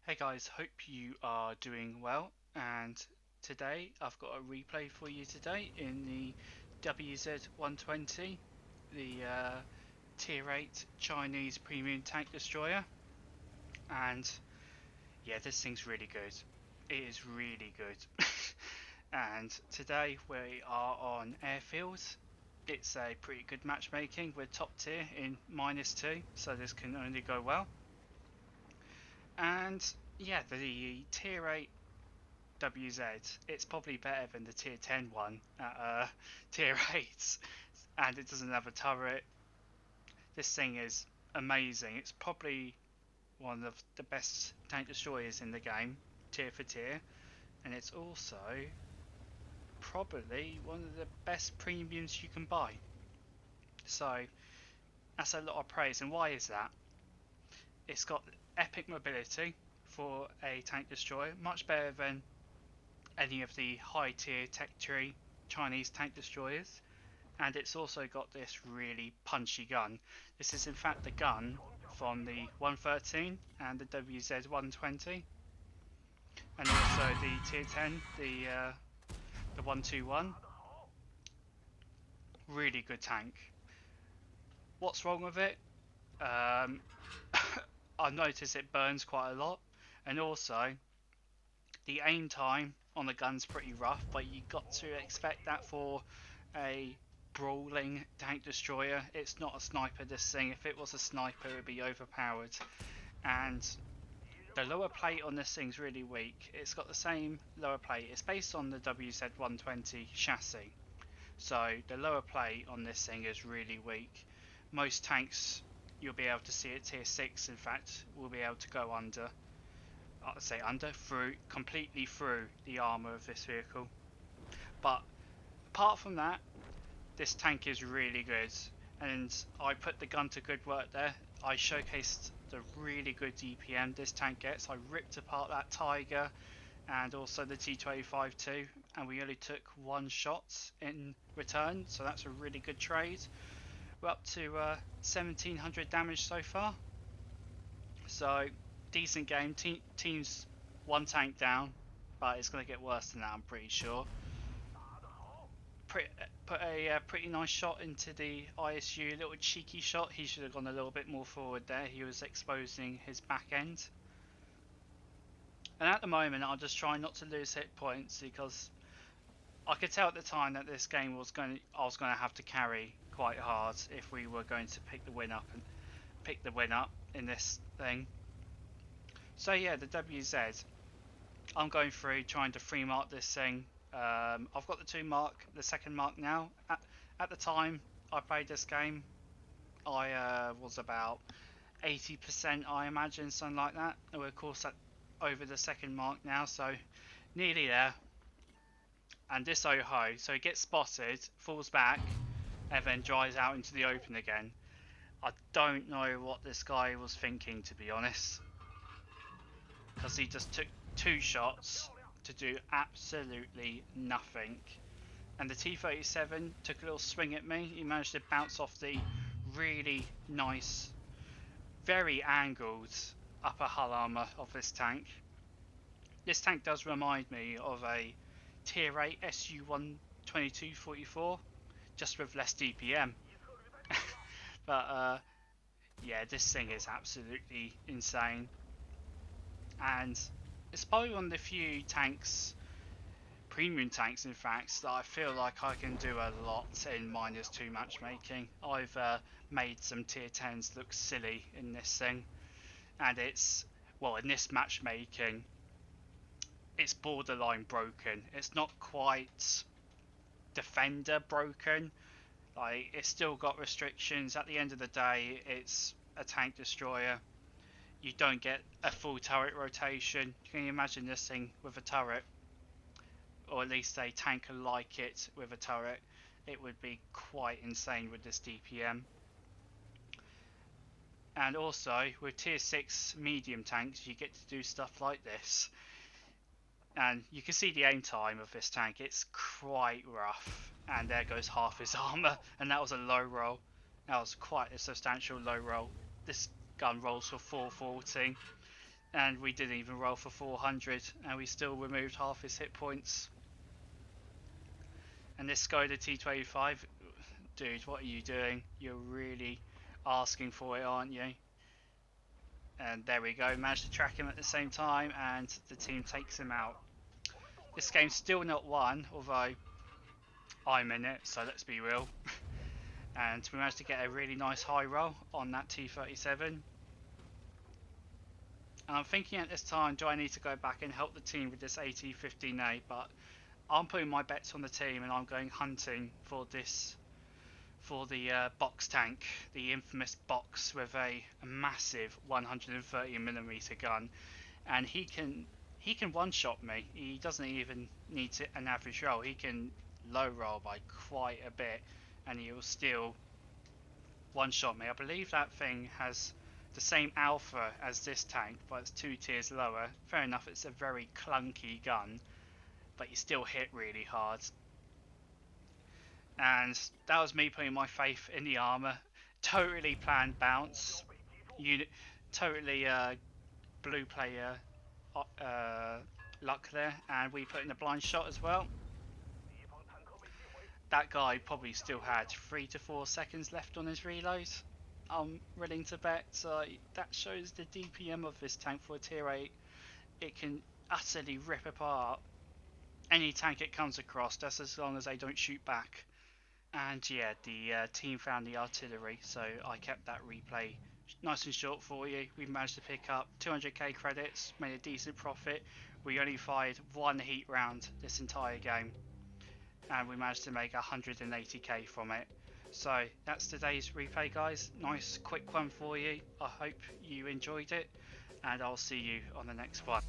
Hey guys, hope you are doing well, and today I've got a replay for you today in the WZ-120, the Tier 8 Chinese Premium Tank Destroyer. And yeah, this thing's really good. It is really good. And today we are on Airfield. It's a pretty good matchmaking. We're top tier in -2, so this can only go well. And yeah, the Tier 8 WZ, it's probably better than the tier 10 one at tier 8, and it doesn't have a turret. This thing is amazing. It's probably one of the best tank destroyers in the game, tier for tier, and it's also probably one of the best premiums you can buy. So that's a lot of praise. And why is that? It's got epic mobility for a tank destroyer, much better than any of the high tier tech tree Chinese tank destroyers, and it's also got this really punchy gun. This is in fact the gun from the 113 and the WZ-120, and also the tier 10, the 121. Really good tank. What's wrong with it? I've noticed it burns quite a lot, and also the aim time on the gun's pretty rough, but you got to expect that for a brawling tank destroyer. It's not a sniper, this thing. If it was a sniper, it would be overpowered. And the lower plate on this thing's really weak. It's got the same lower plate. It's based on the WZ-120 chassis. So the lower plate on this thing is really weak. Most tanks you'll be able to see at tier 6, in fact, will be able to go under. I'd say completely through the armour of this vehicle. But apart from that, this tank is really good, and I put the gun to good work there. I showcased the really good DPM this tank gets. I ripped apart that Tiger and also the T25 too, and we only took one shot in return, so that's a really good trade. We're up to 1700 damage so far, so decent game. Team's one tank down, but it's going to get worse than that, I'm pretty sure. Put a pretty nice shot into the ISU, a little cheeky shot. He should have gone a little bit more forward there. He was exposing his back end. And at the moment, I'm just trying not to lose hit points because I could tell at the time that this game I was going to have to carry quite hard if we were going to pick the win up in this thing. So yeah, the WZ. I'm going through trying to free mark this thing. I've got the second mark now. At the time I played this game, I was about 80%, I imagine, something like that. And we're of course over the second mark now, so nearly there. And this Oho, so he gets spotted, falls back, and then dries out into the open again. I don't know what this guy was thinking, to be honest, because he just took two shots to do absolutely nothing. And the T-37 took a little swing at me. He managed to bounce off the really nice, very angled upper hull armour of this tank. This tank does remind me of a Tier 8 SU-122-44, just with less DPM. But yeah, this thing is absolutely insane. And it's probably one of the few tanks, premium tanks in fact, that I feel like I can do a lot in -2 matchmaking. I've made some tier 10s look silly in this thing, and it's, well, in this matchmaking, it's borderline broken. It's not quite defender broken, like it's still got restrictions. At the end of the day, it's a tank destroyer. You don't get a full turret rotation. Can you imagine this thing with a turret? Or at least a tanker like it with a turret? It would be quite insane with this DPM. And also, with tier 6 medium tanks, you get to do stuff like this. And you can see the aim time of this tank, it's quite rough. And there goes half his armour, and that was a low roll. That was quite a substantial low roll. This gun rolls for 440. and we didn't even roll for 400, and we still removed half his hit points. And this Skoda T25, dude, what are you doing? You're really asking for it, aren't you? And there we go, managed to track him at the same time, and the team takes him out. This game's still not won, although I'm in it, so let's be real. And we managed to get a really nice high roll on that T37. And I'm thinking at this time, do I need to go back and help the team with this AT15A? But I'm putting my bets on the team, and I'm going hunting for this, for the box tank, the infamous box with a massive 130mm gun, and he can one-shot me. He doesn't even need an average roll. He can low roll by quite a bit, and he will still one-shot me. I believe that thing has the same alpha as this tank, but it's 2 tiers lower. Fair enough, it's a very clunky gun, but you still hit really hard. And that was me putting my faith in the armor. Totally planned bounce. Totally blue player luck there, and we put in a blind shot as well. That guy probably still had 3 to 4 seconds left on his reload. I'm willing to bet. That shows the DPM of this tank for a tier 8. It can utterly rip apart any tank it comes across, just as long as they don't shoot back. And yeah, the team found the artillery, so I kept that replay nice and short for you. We managed to pick up 200k credits, made a decent profit. We only fired 1 heat round this entire game, and we managed to make 180k from it. So that's today's replay, guys. Nice quick one for you. I hope you enjoyed it, and I'll see you on the next one.